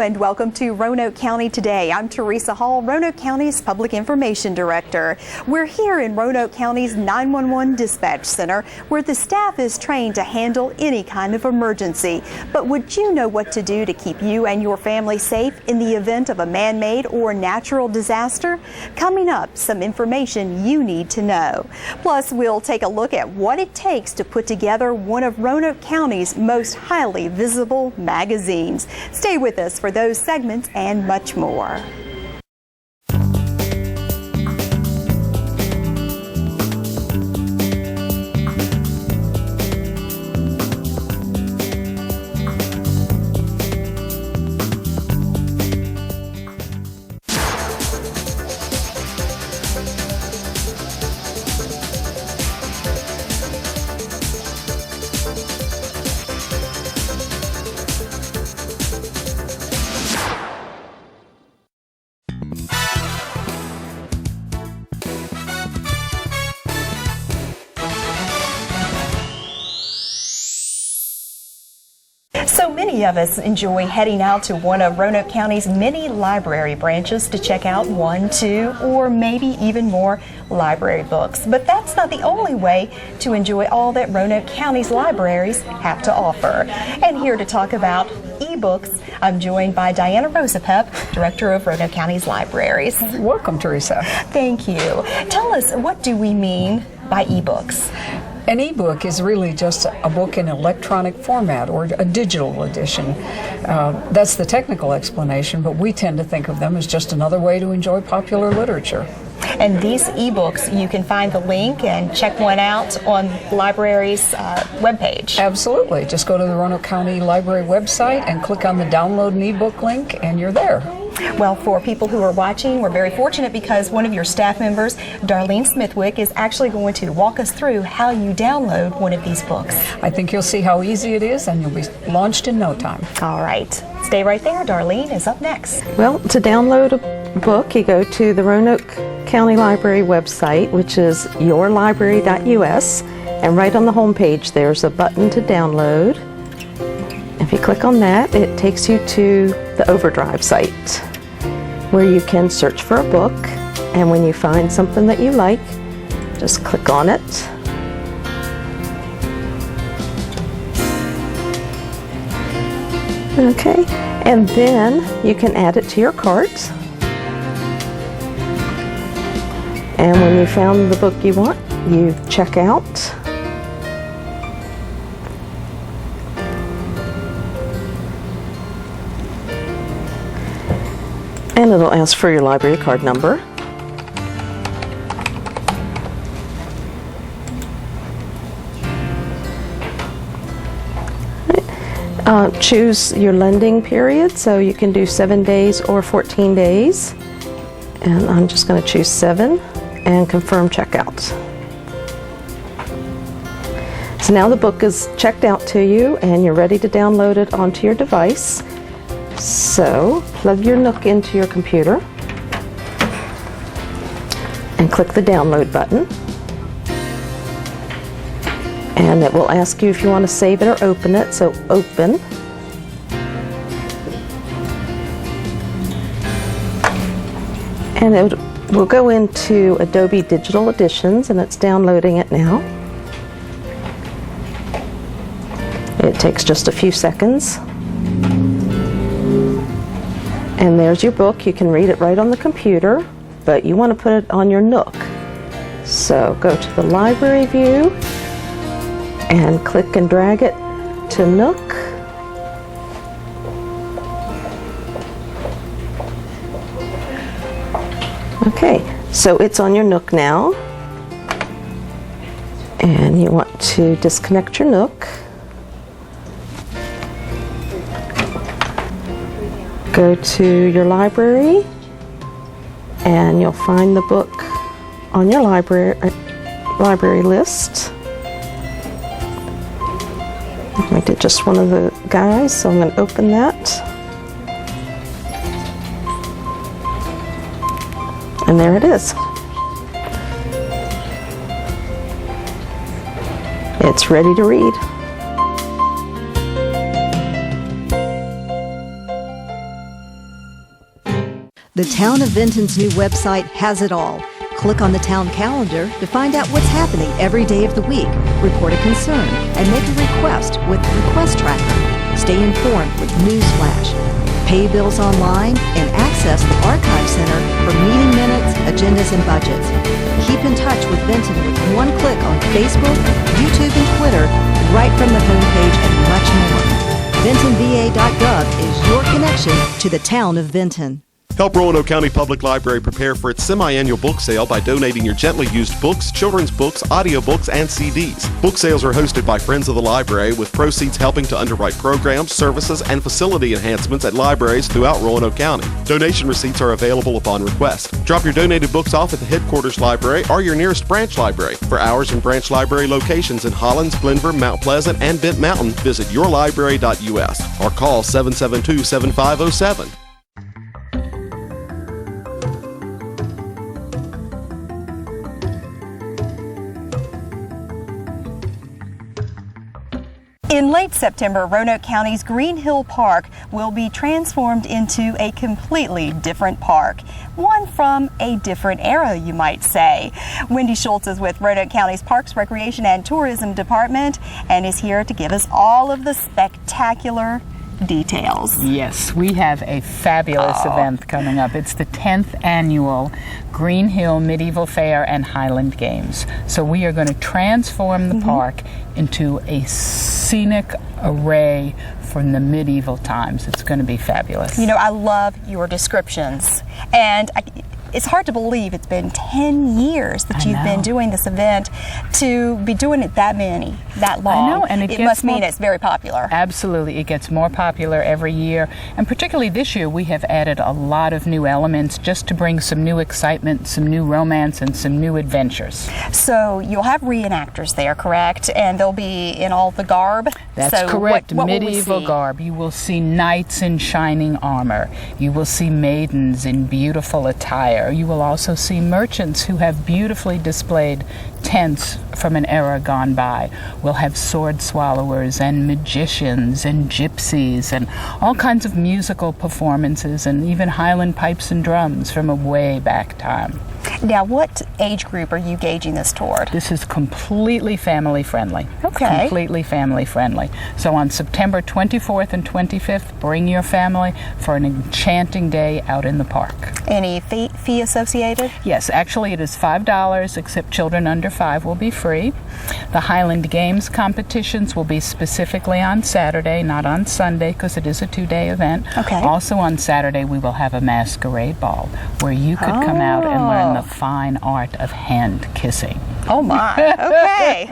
and welcome to Roanoke County Today. I'm Teresa Hall, Roanoke County's Public Information Director. We're here in Roanoke County's 911 Dispatch Center, where the staff is trained to handle any kind of emergency. But would you know what to do to keep you and your family safe in the event of a man-made or natural disaster? Coming up, some information you need to know. Plus, we'll take a look at what it takes to put together one of Roanoke County's most highly visible magazines. Stay with us for those segments and much more. So many of us enjoy heading out to one of Roanoke County's many library branches to check out one, two, or maybe even more library books. But that's not the only way to enjoy all that Roanoke County's libraries have to offer. And here to talk about ebooks, I'm joined by Diana Rosapep, Director of Roanoke County's Libraries. Welcome, Teresa. Thank you. Tell us, what do we mean by ebooks? An ebook is really just a book in electronic format or a digital edition. That's the technical explanation, but we tend to think of them as just another way to enjoy popular literature. And these ebooks, you can find the link and check one out on the library's webpage. Absolutely. Just go to the Roanoke County Library website and click on the download an ebook link, and you're there. Well, for people who are watching, we're very fortunate because one of your staff members, Darlene Smithwick, is actually going to walk us through how you download one of these books. I think you'll see how easy it is, and you'll be launched in no time. All right. Stay right there. Darlene is up next. Well, to download a book, you go to the Roanoke County Library website, which is yourlibrary.us, and right on the home page there's a button to download. If you click on that, it takes you to the Overdrive site, where you can search for a book, and when you find something that you like, just click on it. Okay, and then you can add it to your cart. And when you found the book you want, you check out. And it'll ask for your library card number. Choose your lending period, so you can do 7 days or 14 days. And I'm just going to choose 7 and confirm checkout. So now the book is checked out to you and you're ready to download it onto your device. So plug your Nook into your computer and click the download button. And it will ask you if you want to save it or open it, so open. And it will go into Adobe Digital Editions, and it's downloading it now. It takes just a few seconds. And there's your book. You can read it right on the computer, but you want to put it on your Nook. So go to the library view and click and drag it to Nook. Okay, so it's on your Nook now, and you want to disconnect your Nook. Go to your library, and you'll find the book on your library list. I did just one of the guys, so I'm going to open that. And there it is. It's ready to read. The Town of Vinton's new website has it all. Click on the town calendar to find out what's happening every day of the week, report a concern, and make a request with Request Tracker. Stay informed with Newsflash. Pay bills online and access the Archive Center for meeting minutes, agendas, and budgets. Keep in touch with Vinton with one click on Facebook, YouTube, and Twitter, right from the homepage and much more. VintonVA.gov is your connection to the town of Vinton. Help Roanoke County Public Library prepare for its semi-annual book sale by donating your gently used books, children's books, audiobooks, and CDs. Book sales are hosted by Friends of the Library, with proceeds helping to underwrite programs, services, and facility enhancements at libraries throughout Roanoke County. Donation receipts are available upon request. Drop your donated books off at the headquarters library or your nearest branch library. For hours and branch library locations in Hollins, Glenver, Mount Pleasant, and Bent Mountain, visit yourlibrary.us or call 772-7507. In late September, Roanoke County's Green Hill Park will be transformed into a completely different park. One from a different era, you might say. Wendy Schultz is with Roanoke County's Parks, Recreation, and Tourism Department and is here to give us all of the spectacular details. Yes, we have a fabulous event coming up. It's the 10th annual Green Hill Medieval Fair and Highland Games. So we are going to transform the park into a scenic array from the medieval times. It's going to be fabulous. You know, I love your descriptions, and it's hard to believe it's been 10 years that you've been doing this event. To be doing it that long. I know, and it must mean it's very popular. Absolutely, it gets more popular every year, and particularly this year we have added a lot of new elements just to bring some new excitement, some new romance, and some new adventures. So you'll have reenactors there, correct? And they'll be in all the garb? That's correct, what medieval garb. You will see knights in shining armor. You will see maidens in beautiful attire. You will also see merchants who have beautifully displayed tents from an era gone by. We'll have sword swallowers and magicians and gypsies and all kinds of musical performances and even Highland pipes and drums from a way back time. Now, what age group are you gauging this toward? This is completely family friendly. Okay. Completely family friendly. So on September 24th and 25th, bring your family for an enchanting day out in the park. Any fee associated? Yes, actually it is $5, except children under 5 will be free. The Highland Games competitions will be specifically on Saturday, not on Sunday, because it is a 2-day event. Okay. Also on Saturday we will have a masquerade ball where you could come out and learn the fine art of hand kissing. Oh my, okay.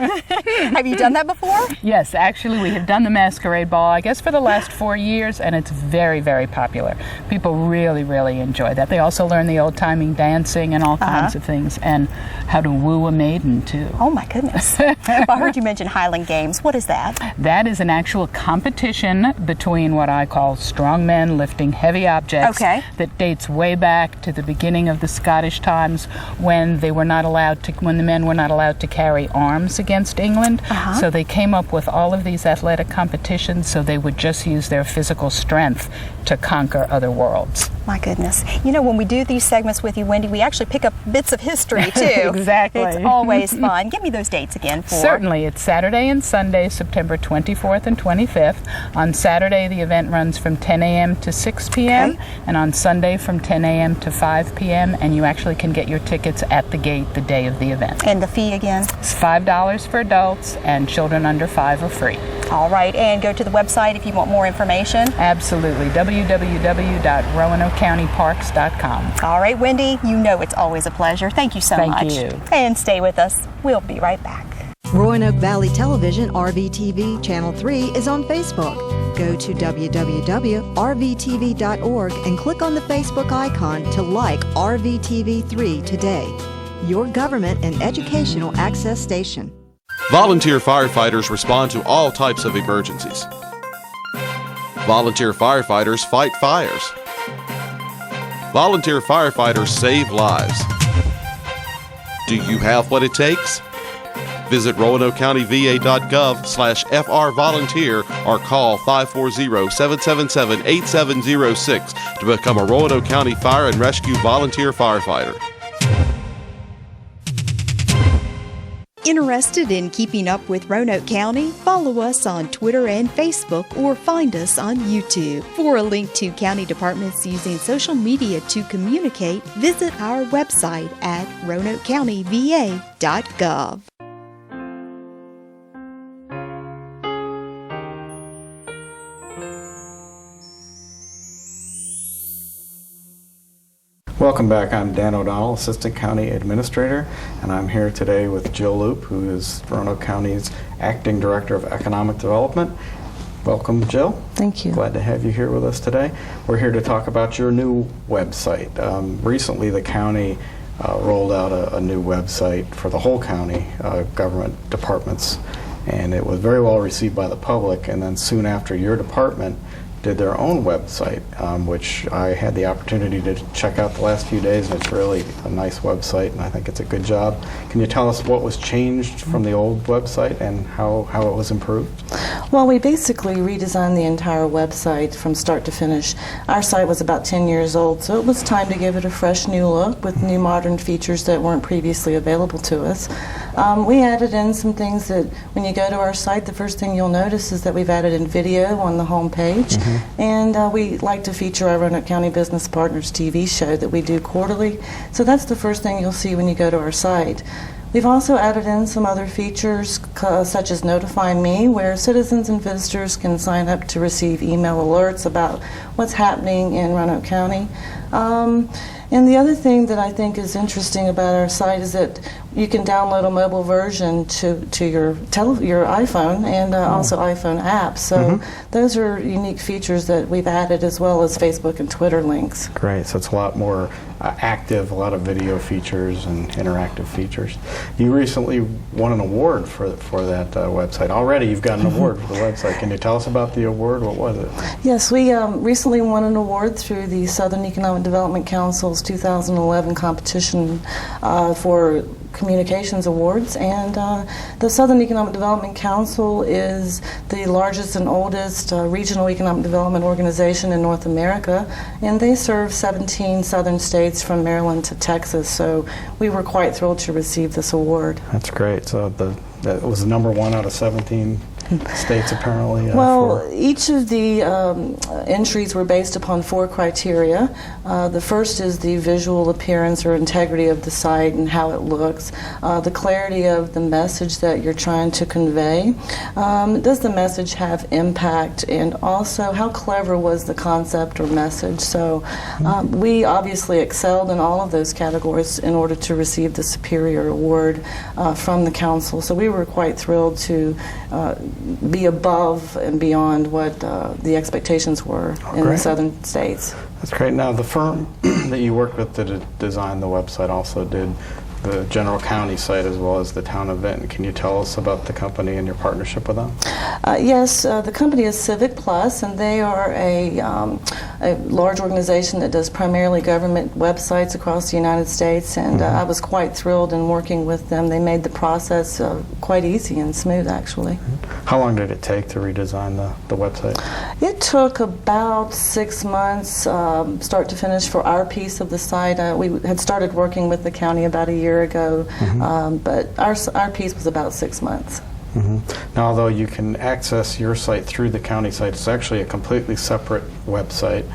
Have you done that before? Yes, actually we have done the masquerade ball, I guess, for the last 4 years, and it's very, very popular. People really, really enjoy that. They also learn the old-timing dancing and all kinds of things, and how to woo a maiden, too. Oh my goodness. Well, I heard you mention Highland Games. What is that? That is an actual competition between what I call strong men lifting heavy objects that dates way back to the beginning of the Scottish times when they were not allowed to, when the men were not allowed to carry arms against England. So they came up with all of these athletic competitions so they would just use their physical strength to conquer other worlds. My goodness. You know, when we do these segments with you, Wendy, we actually pick up bits of history, too. Exactly. It's always fun. Give me those dates again for... Certainly. It's Saturday and Sunday, September 24th and 25th. On Saturday, the event runs from 10 a.m. to 6 p.m., and on Sunday from 10 a.m. to 5 p.m., and you actually can get your tickets at the gate the day of the event. And the fee again? It's $5 for adults, and children under 5 are free. All right, and go to the website if you want more information. Absolutely, www.roanokecountyparks.com. All right, Wendy, you know it's always a pleasure. Thank you so much. Thank you. And stay with us. We'll be right back. Roanoke Valley Television, RVTV Channel 3 is on Facebook. Go to www.rvtv.org and click on the Facebook icon to like RVTV3 today, your government and educational access station. Volunteer firefighters respond to all types of emergencies. Volunteer firefighters fight fires. Volunteer firefighters save lives. Do you have what it takes? Visit RoanokeCountyVA.gov/FRVolunteer or call 540-777-8706 to become a Roanoke County Fire and Rescue volunteer firefighter. Interested in keeping up with Roanoke County? Follow us on Twitter and Facebook or find us on YouTube. For a link to county departments using social media to communicate, visit our website at roanokecountyva.gov. Welcome back. I'm Dan O'Donnell, Assistant County Administrator, and I'm here today with Jill Loop, who is Roanoke County's Acting Director of Economic Development. Welcome, Jill. Thank you. Glad to have you here with us today. We're here to talk about your new website. Recently, the county rolled out a new website for the whole county government departments, and it was very well received by the public. And then soon after, your department did their own website, which I had the opportunity to check out the last few days, and it's really a nice website, and I think it's a good job. Can you tell us what was changed from the old website and how it was improved? Well, we basically redesigned the entire website from start to finish. Our site was about 10 years old, so it was time to give it a fresh new look with new modern features that weren't previously available to us. We added in some things that when you go to our site, the first thing you'll notice is that we've added in video on the home page. And we like to feature our Roanoke County Business Partners TV show that we do quarterly. So that's the first thing you'll see when you go to our site. We've also added in some other features such as Notify Me, where citizens and visitors can sign up to receive email alerts about what's happening in Roanoke County. And the other thing that I think is interesting about our site is that you can download a mobile version to your iPhone and also iPhone apps. So those are unique features that we've added, as well as Facebook and Twitter links. Great. So it's a lot more active, a lot of video features and interactive features. You recently won an award for that website. Already you've got an award for the website. Can you tell us about the award? What was it? Yes, we recently won an award through the Southern Economic Development Council's 2011 competition for Communications Awards, and the Southern Economic Development Council is the largest and oldest regional economic development organization in North America, and they serve 17 southern states from Maryland to Texas, so we were quite thrilled to receive this award. That's great. So that was the number one out of 17 states, apparently. Well, each of the entries were based upon 4 criteria. The first is the visual appearance or integrity of the site and how it looks, the clarity of the message that you're trying to convey, does the message have impact, and also how clever was the concept or message. So we obviously excelled in all of those categories in order to receive the Superior Award from the Council. So we were quite thrilled to be above and beyond what the expectations were in the southern states. That's great. Now, the firm that you worked with to design the website also did the general county site as well as the town of Vinton. Can you tell us about the company and your partnership with them? Yes, the company is Civic Plus, and they are a large organization that does primarily government websites across the United States, and I was quite thrilled in working with them. They made the process quite easy and smooth, actually. How long did it take to redesign the website? It took about 6 months, start to finish, for our piece of the site. We had started working with the county about a year ago, but our piece was about 6 months. Now, although you can access your site through the county site, it's actually a completely separate website.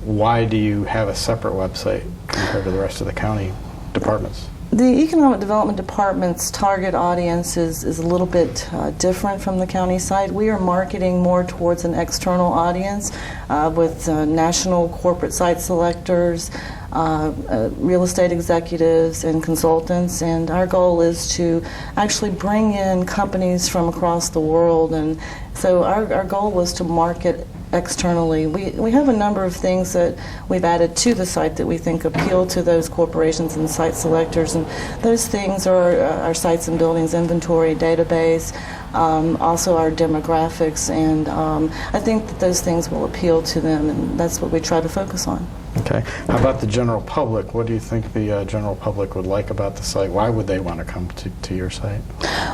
Why do you have a separate website compared to the rest of the county departments? The Economic Development Department's target audience is a little bit different from the county site. We are marketing more towards an external audience with national corporate site selectors, real estate executives, and consultants, and our goal is to actually bring in companies from across the world, and so our goal was to market externally. We have a number of things that we've added to the site that we think appeal to those corporations and site selectors, and those things are our sites and buildings inventory database, also our demographics, and I think that those things will appeal to them, and that's what we try to focus on. Okay. How about the general public? What do you think the general public would like about the site? Why would they want to come to your site?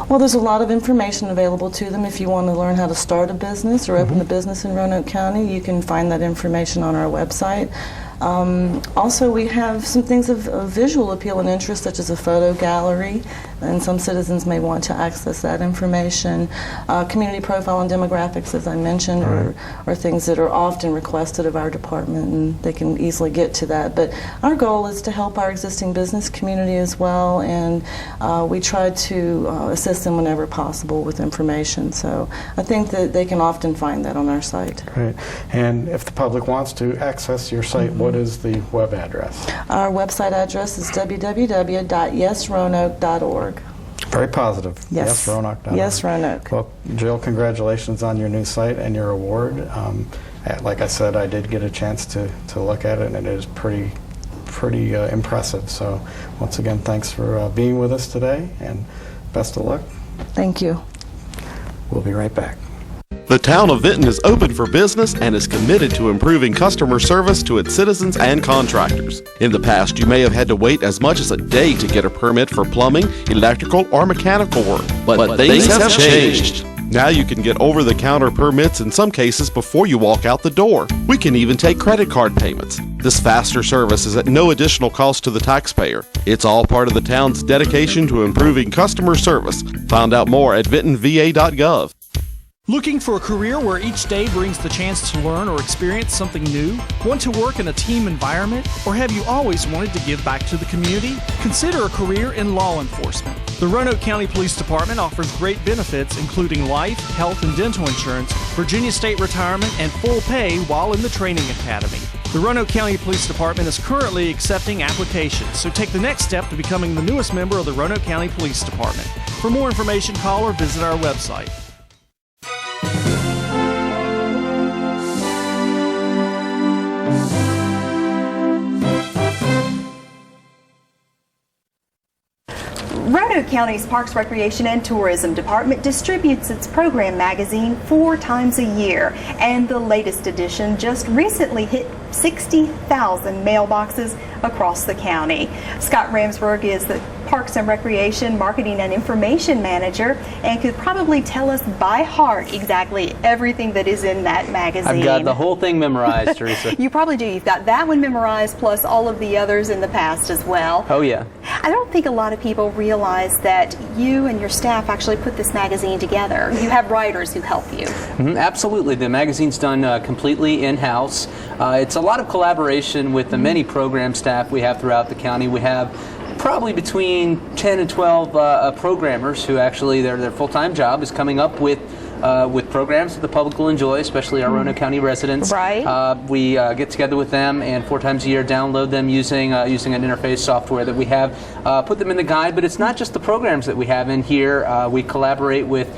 Well, there's a lot of information available to them. If you want to learn how to start a business or open a business in Roanoke County, you can find that information on our website. Also, we have some things of visual appeal and interest, such as a photo gallery, and some citizens may want to access that information. Community profile and demographics, as I mentioned, are things that are often requested of our department, and they can easily get to that. But our goal is to help our existing business community as well, and we try to assist them whenever possible with information. So I think that they can often find that on our site. Great. And if the public wants to access your site, what is the web address? Our website address is www.yesroanoke.org. Very positive. Yes. YesRoanoke.org. Yes, Roanoke. Well, Jill, congratulations on your new site and your award. Like I said, I did get a chance to look at it, and it is pretty impressive. So once again, thanks for being with us today, and best of luck. Thank you. We'll be right back. The town of Vinton is open for business and is committed to improving customer service to its citizens and contractors. In the past, you may have had to wait as much as a day to get a permit for plumbing, electrical, or mechanical work. But things have changed. Now you can get over-the-counter permits in some cases before you walk out the door. We can even take credit card payments. This faster service is at no additional cost to the taxpayer. It's all part of the town's dedication to improving customer service. Find out more at vintonva.gov. Looking for a career where each day brings the chance to learn or experience something new? Want to work in a team environment? Or have you always wanted to give back to the community? Consider a career in law enforcement. The Roanoke County Police Department offers great benefits including life, health, and dental insurance, Virginia State retirement, and full pay while in the training academy. The Roanoke County Police Department is currently accepting applications, so take the next step to becoming the newest member of the Roanoke County Police Department. For more information, call or visit our website. Roanoke County's Parks, Recreation, and Tourism Department distributes its program magazine 4 times a year, and the latest edition just recently hit 60,000 mailboxes across the county. Scott Ramsberg is the Parks and Recreation Marketing and Information Manager and could probably tell us by heart exactly everything that is in that magazine. I've got the whole thing memorized, Teresa. You probably do. You've got that one memorized plus all of the others in the past as well. Oh, yeah. I don't think a lot of people realize that you and your staff actually put this magazine together. You have writers who help you. Absolutely. The magazine's done completely in-house. It's a lot of collaboration with the many program staff we have throughout the county. We have probably between 10 and 12 programmers who actually their full-time job is coming up with programs that the public will enjoy, especially our Roanoke County residents. Right. We get together with them and 4 times a year download them using an interface software that we have, put them in the guide, but it's not just the programs that we have in here. We collaborate with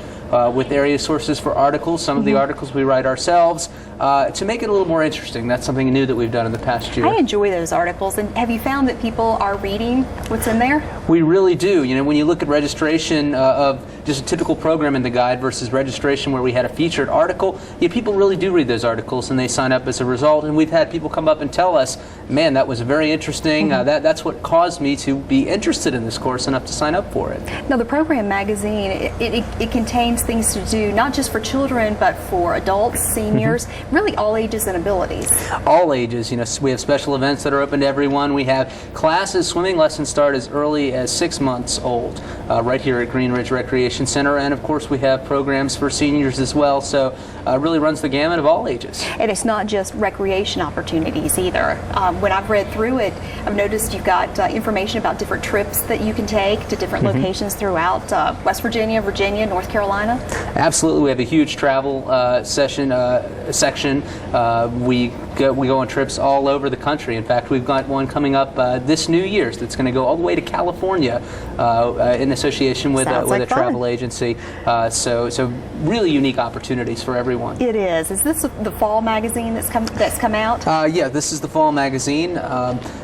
area sources for articles. Some of the articles we write ourselves to make it a little more interesting. That's something new that we've done in the past year. I enjoy those articles. And have you found that people are reading what's in there? We really do. You know, when you look at registration of just a typical program in the guide versus registration where we had a featured article, people really do read those articles and they sign up as a result. And we've had people come up and tell us, man, that was very interesting. That's what caused me to be interested in this course enough to sign up for it. Now, the program magazine, it contains things to do not just for children but for adults, seniors, really all ages and abilities. All ages. You know, we have special events that are open to everyone. We have classes, swimming lessons start as early as 6 months old right here at Green Ridge Recreation Center, and of course we have programs for seniors as well, so it really runs the gamut of all ages. And it's not just recreation opportunities either. When I've read through it, I've noticed you've got information about different trips that you can take to different locations throughout West Virginia, Virginia, North Carolina. Absolutely. We have a huge travel section. We we go on trips all over the country. In fact, we've got one coming up this New Year's that's going to go all the way to California in association with a travel agency. So really unique opportunities for everyone. It is. Is this the fall magazine that's come out? Yeah, this is the fall magazine.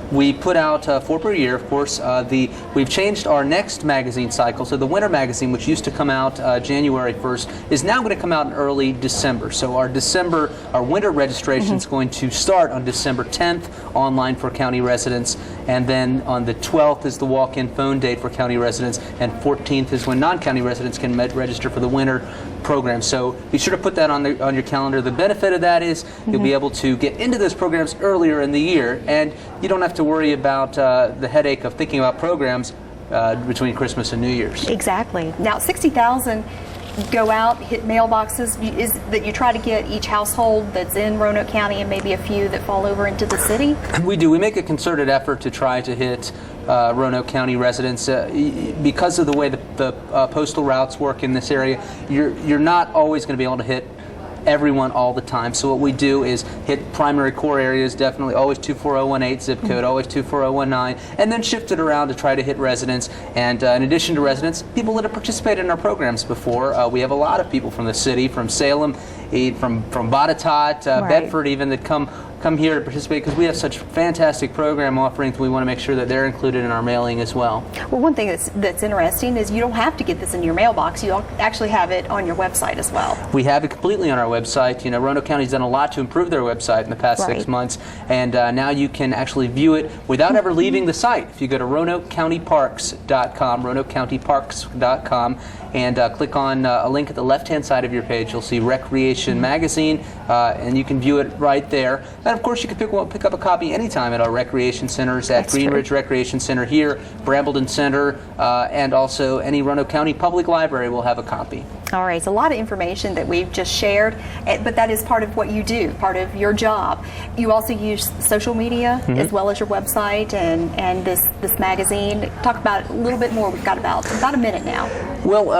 We put out 4 per year, of course. We've changed our next magazine cycle, so the winter magazine, which used to come out January 1st, is now going to come out in early December. So our winter registration is going to start on December 10th, online for county residents, and then on the 12th is the walk-in phone date for county residents, and 14th is when non-county residents can register for the winter program. So be sure to put that on your calendar. The benefit of that is you'll be able to get into those programs earlier in the year, and you don't have to worry about the headache of thinking about programs between Christmas and New Year's. Exactly. Now, 60,000 go out, hit mailboxes. Is that you try to get each household that's in Roanoke County and maybe a few that fall over into the city? We do. We make a concerted effort to try to hit Roanoke County residents because of the way the postal routes work in this area. You're not always going to be able to hit everyone all the time. So what we do is hit primary core areas, definitely always 24018 zip code, always 24019, and then shift it around to try to hit residents. And in addition to residents, people that have participated in our programs before. We have a lot of people from the city, from Salem, from Botetourt, Bedford even, that come here to participate because we have such fantastic program offerings. We want to make sure that they're included in our mailing as well. Well, one thing that's interesting is you don't have to get this in your mailbox. You actually have it on your website as well. We have it completely on our website. You know, Roanoke County's done a lot to improve their website in the past 6 months, and now you can actually view it without ever leaving the site. If you go to RoanokeCountyParks.com, RoanokeCountyParks.com, and click on a link at the left-hand side of your page, you'll see Recreation Magazine, and you can view it right there. And of course, you can pick up a copy anytime at our recreation centers, at Greenridge Recreation Center here, Brambleton Center, and also any Roanoke County Public Library will have a copy. All right, it's a lot of information that we've just shared, but that is part of what you do, part of your job. You also use social media as well as your website and this magazine. Talk about it a little bit more. We've got about a minute now. Well,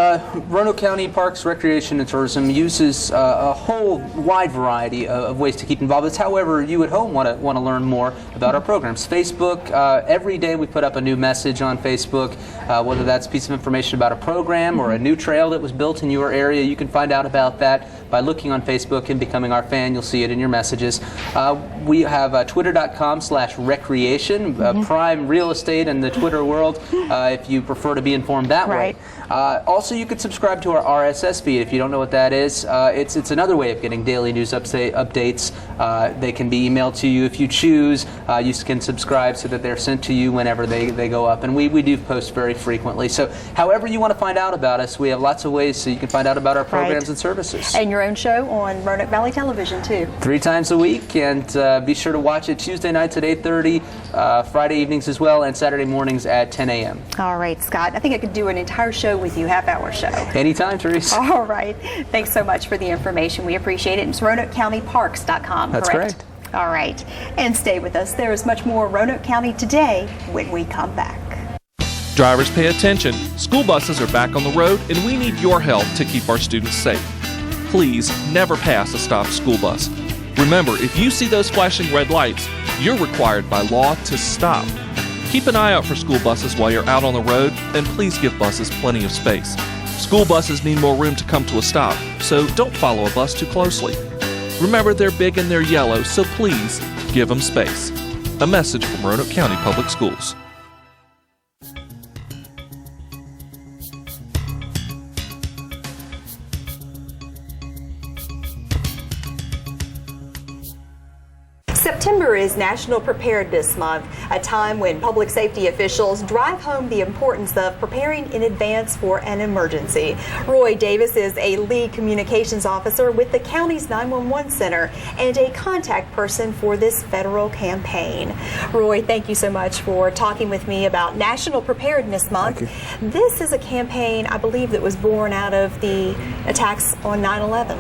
Roanoke County Parks, Recreation, and Tourism uses a whole wide variety of ways to keep involved. It's however you at home want to learn more about our programs. Facebook, every day we put up a new message on Facebook, whether that's a piece of information about a program or a new trail that was built in your area. You can find out about that by looking on Facebook and becoming our fan. You'll see it in your messages. We have twitter.com/recreation, prime real estate in the Twitter world, if you prefer to be informed that way. Also, you could subscribe to our RSS feed. If you don't know what that is, it's another way of getting daily news updates. They can be emailed to you if you choose. You can subscribe so that they're sent to you whenever they go up. And we do post very frequently. So however you want to find out about us, we have lots of ways so you can find out about our programs and services. And your own show on Roanoke Valley Television, too. 3 times a week. And be sure to watch it Tuesday nights at 8:30, Friday evenings as well, and Saturday mornings at 10 a.m. All right, Scott. I think I could do an entire show with you, half-hour show. Anytime, Teresa. All right. Thanks so much for the information. We appreciate it. It's RoanokeCountyParks.com, That's correct? All right. And stay with us. There is much more Roanoke County today when we come back. Drivers, pay attention. School buses are back on the road, and we need your help to keep our students safe. Please never pass a stopped school bus. Remember, if you see those flashing red lights, you're required by law to stop. Keep an eye out for school buses while you're out on the road, and please give buses plenty of space. School buses need more room to come to a stop, so don't follow a bus too closely. Remember, they're big and they're yellow, so please give them space. A message from Roanoke County Public Schools. September is National Preparedness Month, a time when public safety officials drive home the importance of preparing in advance for an emergency. Roy Davis is a lead communications officer with the county's 911 center and a contact person for this federal campaign. Roy, thank you so much for talking with me about National Preparedness Month. Thank you. This is a campaign, I believe, that was born out of the attacks on 9/11.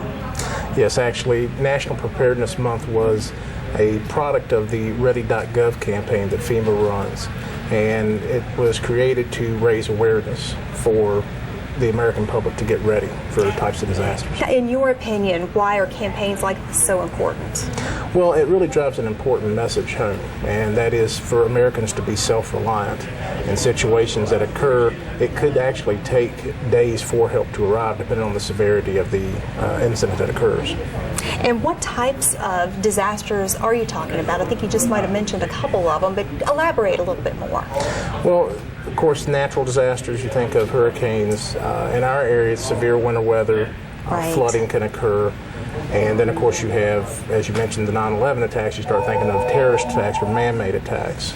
Yes, actually, National Preparedness Month was a product of the Ready.gov campaign that FEMA runs, and it was created to raise awareness for the American public to get ready for types of disasters. In your opinion, why are campaigns like this so important? Well, it really drives an important message home, and that is for Americans to be self-reliant in situations that occur. It could actually take days for help to arrive, depending on the severity of the incident that occurs. And what types of disasters are you talking about? I think you just might have mentioned a couple of them, but elaborate a little bit more. Well, of course, natural disasters, you think of hurricanes. In our area, severe winter weather, flooding can occur. And then, of course, you have, as you mentioned, the 9/11 attacks. You start thinking of terrorist attacks or man-made attacks.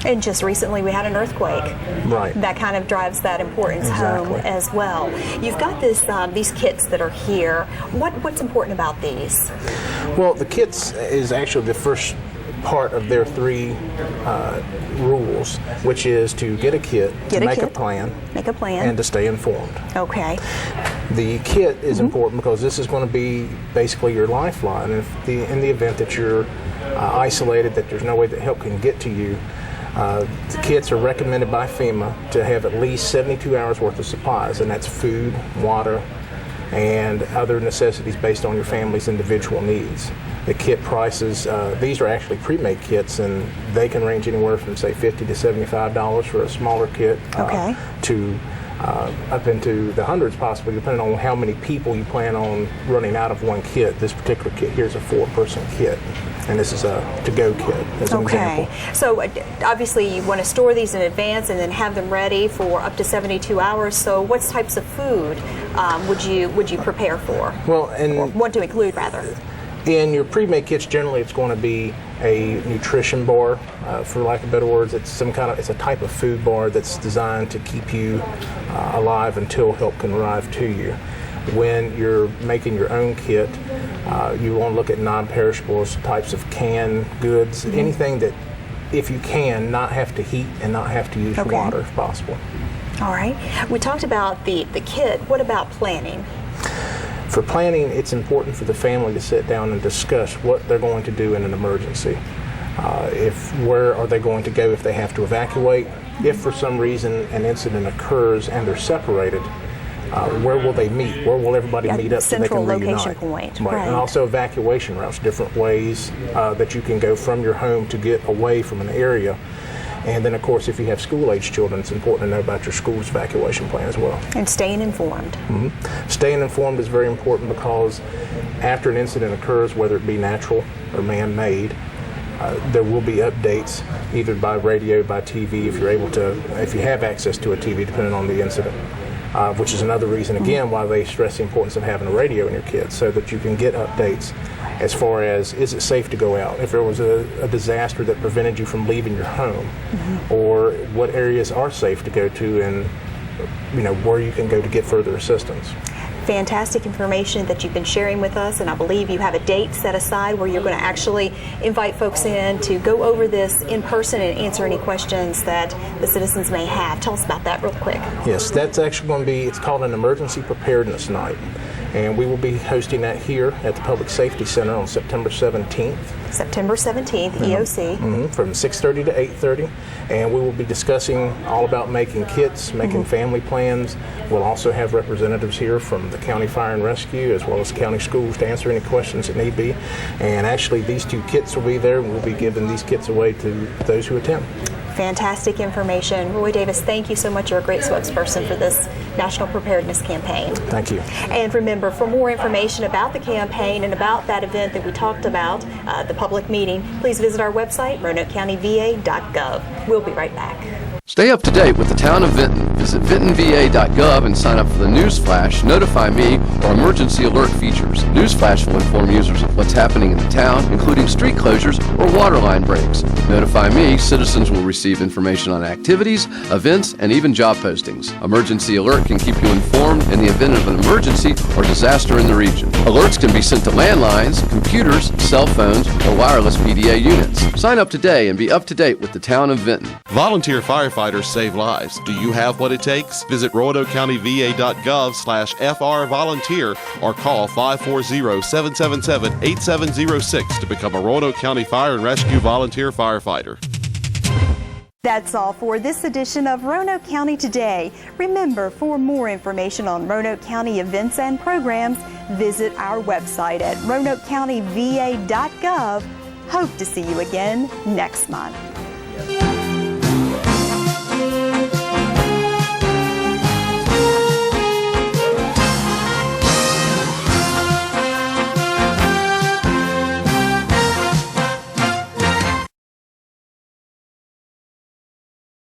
And just recently we had an earthquake. Right. That kind of drives that importance home as well. You've got these kits that are here. What's important about these? Well, the kits is actually the first part of their 3 rules, which is to get a kit, make a plan, and to stay informed. Okay. The kit is important because this is going to be basically your lifeline. In the event that you're isolated, that there's no way that help can get to you, the kits are recommended by FEMA to have at least 72 hours worth of supplies, and that's food, water, and other necessities based on your family's individual needs. The kit prices, these are actually pre-made kits, and they can range anywhere from, say, $50 to $75 for a smaller kit to up into the hundreds possibly, depending on how many people you plan on running out of one kit. This particular kit here is a 4-person kit, and this is a to-go kit as an example. So obviously you want to store these in advance and then have them ready for up to 72 hours. So what types of food would you prepare for? Well, or want to include rather? In your pre-made kits, generally it's going to be a nutrition bar, for lack of better words. It's it's a type of food bar that's designed to keep you alive until help can arrive to you. When you're making your own kit, you want to look at non-perishables, types of canned goods, anything that, if you can, not have to heat and not have to use water if possible. All right. We talked about the kit. What about planning? For planning, it's important for the family to sit down and discuss what they're going to do in an emergency. Where are they going to go if they have to evacuate? If for some reason an incident occurs and they're separated, where will they meet? Where will everybody meet up so they can reunite? Central location point. Right. And also evacuation routes, different ways that you can go from your home to get away from an area. And then, of course, if you have school-age children, it's important to know about your school's evacuation plan as well. And staying informed. Mm-hmm. Staying informed is very important because after an incident occurs, whether it be natural or man-made, there will be updates either by radio, by TV, if you have access to a TV, depending on the incident. Which is another reason, again, why they stress the importance of having a radio in your kit so that you can get updates as far as, is it safe to go out? If there was a disaster that prevented you from leaving your home, or what areas are safe to go to, and where you can go to get further assistance. Fantastic information that you've been sharing with us, and I believe you have a date set aside where you're going to actually invite folks in to go over this in person and answer any questions that the citizens may have. Tell us about that real quick. Yes, that's actually going to be, it's called an Emergency Preparedness Night, and we will be hosting that here at the Public Safety Center on September 17th. September 17th, EOC. From 6:30 to 8:30, and we will be discussing all about making kits, making family plans. We'll also have representatives here from the County Fire and Rescue as well as county schools to answer any questions that need be. And actually these 2 kits will be there, and we'll be giving these kits away to those who attend. Fantastic information. Roy Davis, thank you so much. You're a great spokesperson for this National Preparedness Campaign. Thank you. And remember, for more information about the campaign and about that event that we talked about, the public meeting, please visit our website, RoanokeCountyVA.gov. We'll be right back. Stay up to date with the town of Vinton. Visit VintonVA.gov and sign up for the News Flash, Notify Me, or Emergency Alert features. News Flash will inform users of what's happening in the town, including street closures or water line breaks. Notify Me, citizens will receive information on activities, events, and even job postings. Emergency Alert can keep you informed in the event of an emergency or disaster in the region. Alerts can be sent to landlines, computers, cell phones, or wireless PDA units. Sign up today and be up to date with the town of Vinton. Volunteer firefighters save lives. Do you have what it takes? Visit RoanokeCountyVA.gov/FRVolunteer or call 540-777-8706 to become a Roanoke County Fire and Rescue volunteer firefighter. That's all for this edition of Roanoke County Today. Remember, for more information on Roanoke County events and programs, visit our website at roanokecountyva.gov. Hope to see you again next month.